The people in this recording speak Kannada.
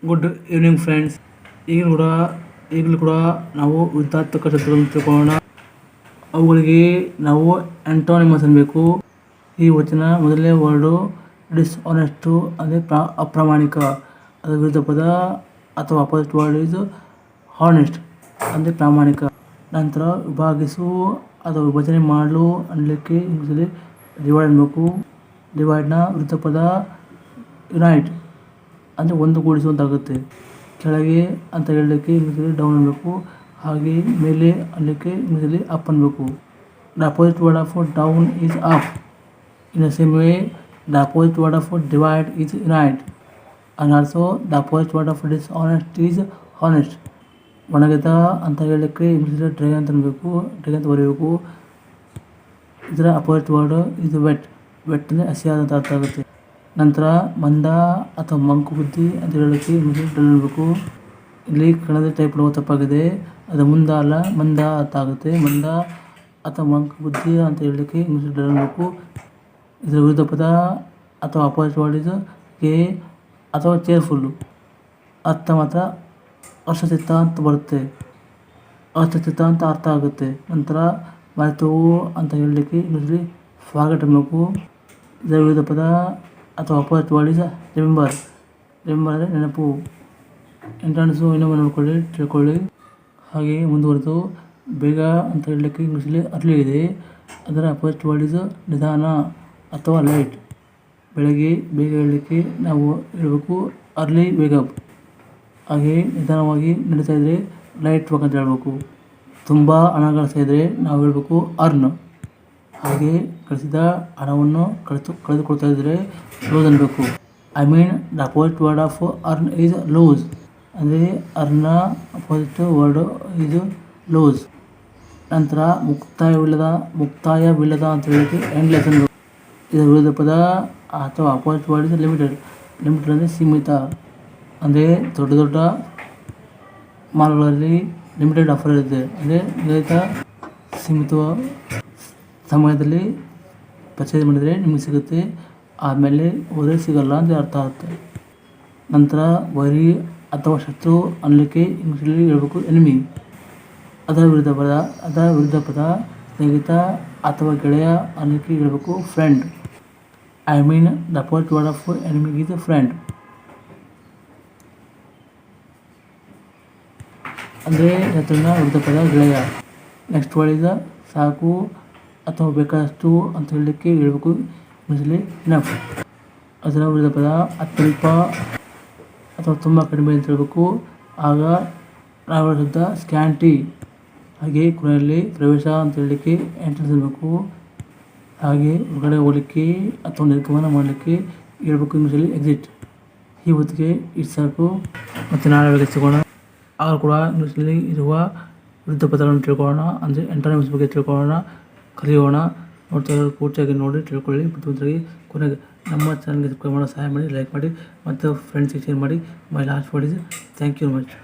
Good evening friends. ಈಗಲೂ ಕೂಡ ನಾವು ಉದಾತ್ತಕ ಶಬ್ದಗಳನ್ನು ತಿಳ್ಕೊಳ್ಳೋಣ. ಅವುಗಳಿಗೆ ನಾವು ಆಂಟೋನಿಮಸ್ ಅನ್ಬೇಕು. ಈ ವಚನ ಮೊದಲನೇ ವರ್ಡು ಡಿಸ್ಆನೆಸ್ಟು ಅಂದರೆ ಅಪ್ರಾಮಾಣಿಕ, ಅದರ ವಿರುದ್ಧ ಪದ ಅಥವಾ ಅಪೋಸಿಟ್ ವರ್ಡ್ ಇಸ್ ಹಾನೆಸ್ಟ್ ಅಂದರೆ ಪ್ರಾಮಾಣಿಕ. ನಂತರ ವಿಭಾಗಿಸು ಅಥವಾ ವಿಭಜನೆ ಮಾಡಲು ಅನ್ನಲಿಕ್ಕೆ ಇಂಗ್ಲೀಷಲ್ಲಿ ಡಿವೈಡ್ ಅನ್ಬೇಕು. ಡಿವೈಡ್ನ ವಿರುದ್ಧ ಪದ ಯುನೈಟ್ ಅಂದರೆ ಒಂದು ಕೂಡಿಸುವಂತಾಗುತ್ತೆ. ಕೆಳಗೆ ಅಂತ ಹೇಳಲಿಕ್ಕೆ ಇಂಗ್ಲೀಷಲ್ಲಿ ಡೌನ್ ಅನ್ಬೇಕು. ಹಾಗೆ ಮೇಲೆ ಅನ್ನಲಿಕ್ಕೆ ಇಂಗ್ಲೀಷಲ್ಲಿ ಅಪ್ ಅನ್ಬೇಕು. The opposite word of down is up. In the same way the opposite word of divide is unite and also the opposite word of dishonest is honest. ಒಣಗಿದ ಅಂತ ಹೇಳಲಿಕ್ಕೆ ಇಂಗ್ಲೀಷಲ್ಲಿ ಡ್ರೈ ಅಂತ ಅನ್ಬೇಕು, ಡ್ರೈ ಅಂತ ಬರೀಬೇಕು. ಇದರ ಅಪೋಸಿಟ್ ವರ್ಡ್ ಇದು ವೆಟ್. ವೆಟ್ ಅಂದರೆ ಹಸಿಯಾದಂಥ ಅರ್ಥ ಆಗುತ್ತೆ. ನಂತರ ಮಂದ ಅಥವಾ ಮಂಕು ಬುದ್ಧಿ ಅಂತ ಹೇಳಲಿಕ್ಕೆ ಇಂಗ್ಲೀಷಲ್ಲಿ ಡಲ್ ಅನ್ಬೇಕು. ಇಲ್ಲಿ ಕನ್ನಡ ಟೈಪ್ ಇಡುವ ತಪ್ಪಾಗಿದೆ. ಅದು ಮುಂದ ಅಲ್ಲ ಮಂದ ಅಂತ ಆಗುತ್ತೆ. ಮಂದ ಅಥವಾ ಮಂಕು ಬುದ್ಧಿ ಅಂತ ಹೇಳಲಿಕ್ಕೆ ಇಂಗ್ಲೀಷಲ್ಲಿ ಡಲ್ ಅನ್ಬೇಕು. ಇದರ ವಿರುದ್ಧ ಪದ ಅಥವಾ ಅಪೋಸಿಟ್ ವರ್ಡ್ ಇದು ಕೆ ಅಥವಾ ಚೇರ್ಫುಲ್ಲು. ಅರ್ಥ ಮಾತ್ರ ಹರ್ಷಚಿತ್ತ ಅಂತ ಬರುತ್ತೆ. ಹರ್ಷಚಿತ್ತ ಅಂತ ಅರ್ಥ ಆಗುತ್ತೆ. ನಂತರ ಮರೆತವು ಅಂತ ಹೇಳಲಿಕ್ಕೆ ಇಂಗ್ಲೀಷಲ್ಲಿ ಫಾರ್ಗೆಟ್ ಅನ್ಬೇಕು. ಇದರ ವಿರುದ್ಧ ಪದ ಅಥವಾ opposite word is remember. Remember ಅಂದರೆ ನೆನಪು. ಎಂಟ್ರೆನ್ಸು ಇನ್ನೊಮ್ಮೆ ತಿಳ್ಕೊಳ್ಳಿ. ಹಾಗೆ ಮುಂದುವರೆದು ಬೇಗ ಅಂತ ಹೇಳಲಿಕ್ಕೆ ಇಂಗ್ಲೀಷಲ್ಲಿ ಅರ್ಲಿ ಇದೆ. ಅದರ ಅಪೋಸಿಟ್ ವರ್ಡ್ ಇಸ್ ನಿಧಾನ ಅಥವಾ ಲೈಟ್. ಬೆಳಗ್ಗೆ ಬೇಗ ಹೇಳಲಿಕ್ಕೆ ನಾವು ಹೇಳಬೇಕು ಅರ್ಲಿ ವೇಕಪ್. ಹಾಗೆ ನಿಧಾನವಾಗಿ ನಡೀತಾ ಇದ್ದರೆ ಲೈಟ್ ವಾಕ್ ಅಂತ ಹೇಳಬೇಕು. ತುಂಬ ಹಣ ಗಳಿಸ್ತಾ ಇದ್ದರೆ ನಾವು ಹೇಳಬೇಕು ಅರ್ನ್. ಹಾಗೆ ಗಳಿಸಿದ ಹಣವನ್ನು ಕಳೆದುಕೊಳ್ತಾ ಇದ್ದರೆ ಲೂಸ್ ಅನ್ಬೇಕು. I mean the opposite word of earn is lose. ಅಂದರೆ earn opposite word is lose. ನಂತರ ಮುಕ್ತಾಯವಿಲ್ಲದ ಅಂತ ಹೇಳಲಿಕ್ಕೆ ಎಂಡ್ಲೆಸ್ ಅನ್ಬೇಕು. ಇದರ ವಿರುದ್ಧ ಪದ ಅಥವಾ opposite word is limited. Limited ಅಂದರೆ ಸೀಮಿತ. ಅಂದರೆ ದೊಡ್ಡ ಮಾಲ್ಗಳಲ್ಲಿ ಲಿಮಿಟೆಡ್ ಆಫರ್ ಇರುತ್ತೆ. ಅಂದರೆ ನಿಗದಿತ ಸೀಮಿತ ಸಮಯದಲ್ಲಿ ಪರ್ಚೇಸ್ ಮಾಡಿದರೆ ನಿಮಗೆ ಸಿಗುತ್ತೆ, ಆಮೇಲೆ ಹೋದರೆ ಸಿಗಲ್ಲ ಅಂತ ಅರ್ಥ ಆಗುತ್ತೆ. ನಂತರ ವೈರಿ ಅಥವಾ ಶತ್ರು ಅನ್ನಲಿಕ್ಕೆ ಇಂಗ್ಲೀಷಲ್ಲಿ ಹೇಳಬೇಕು ಎನಿಮಿ. ಅದರ ವಿರುದ್ಧ ಪದ ಸ್ನೇಹಿತ ಅಥವಾ ಗೆಳೆಯ ಅನ್ನಲಿಕ್ಕೆ ಹೇಳಬೇಕು friend. I mean the opposite word of enemy is friend. ಅಂದರೆ ಶತ್ರುವಿನ ವಿರುದ್ಧ ಪದ ಗೆಳೆಯ. ನೆಕ್ಸ್ಟ್ ವರ್ಡ್ ಇಸ್ ಸಾಕು ಅಥವಾ ಬೇಕಾದಷ್ಟು ಅಂತ ಹೇಳಲಿಕ್ಕೆ ಹೇಳಬೇಕು ಇಂಗ್ಲೀಷಲ್ಲಿ ಇನಫ್. ಅದರ ವಿರುದ್ಧ ಪದ ಅತ್ಯಲ್ಪ ಅಥವಾ ತುಂಬ ಕಡಿಮೆ ಅಂತ ಹೇಳಬೇಕು. ಆಗ ನಾವು ಶಬ್ದ ಸ್ಕ್ಯಾಂಟಿ. ಹಾಗೆ ಕೊನೆಯಲ್ಲಿ ಪ್ರವೇಶ ಅಂತ ಹೇಳಲಿಕ್ಕೆ ಎಂಟ್ರೆನ್ಸ್ ಅನ್ಬೇಕು. ಹಾಗೆ ಹೊರಗಡೆ ಹೋಗಲಿಕ್ಕೆ ಅಥವಾ ನಿರ್ಗಮನ ಮಾಡಲಿಕ್ಕೆ ಹೇಳ್ಬೇಕು ಇಂಗ್ಲೀಷಲ್ಲಿ ಎಕ್ಸಿಟ್. ಈ ಹೊತ್ತಿಗೆ ಇಷ್ಟು ಸಾಕು. ಮತ್ತು ನಾಳೆ ಸಿಗೋಣ. ಆಗ ಕೂಡ ಇಂಗ್ಲೀಷಲ್ಲಿ ಇರುವ ವಿರುದ್ಧ ಪದಗಳನ್ನು ತಿಳ್ಕೊಳ್ಳೋಣ. ಅಂದರೆ ಆಂಟೋನಿಮ್ಸ್ ಬಗ್ಗೆ ತಿಳ್ಕೊಳ್ಳೋಣ, ಕಲಿಯೋಣ. ನೋಡ್ತಾ ಇರೋದು ಪೂರ್ತಿಯಾಗಿ ನೋಡಿ ತಿಳ್ಕೊಳ್ಳಿ. ಬುದ್ಧಿವಂತರಾಗಿ ಕೊನೆಗೆ ನಮ್ಮ ಚಾನಲ್ಗೆ ಸಬ್ಸ್ಕ್ರೈಬ್ ಮಾಡೋ ಸಹಾಯ ಮಾಡಿ, ಲೈಕ್ ಮಾಡಿ ಮತ್ತು ಫ್ರೆಂಡ್ಸಿಗೆ ಶೇರ್ ಮಾಡಿ. My last word is thank you very much.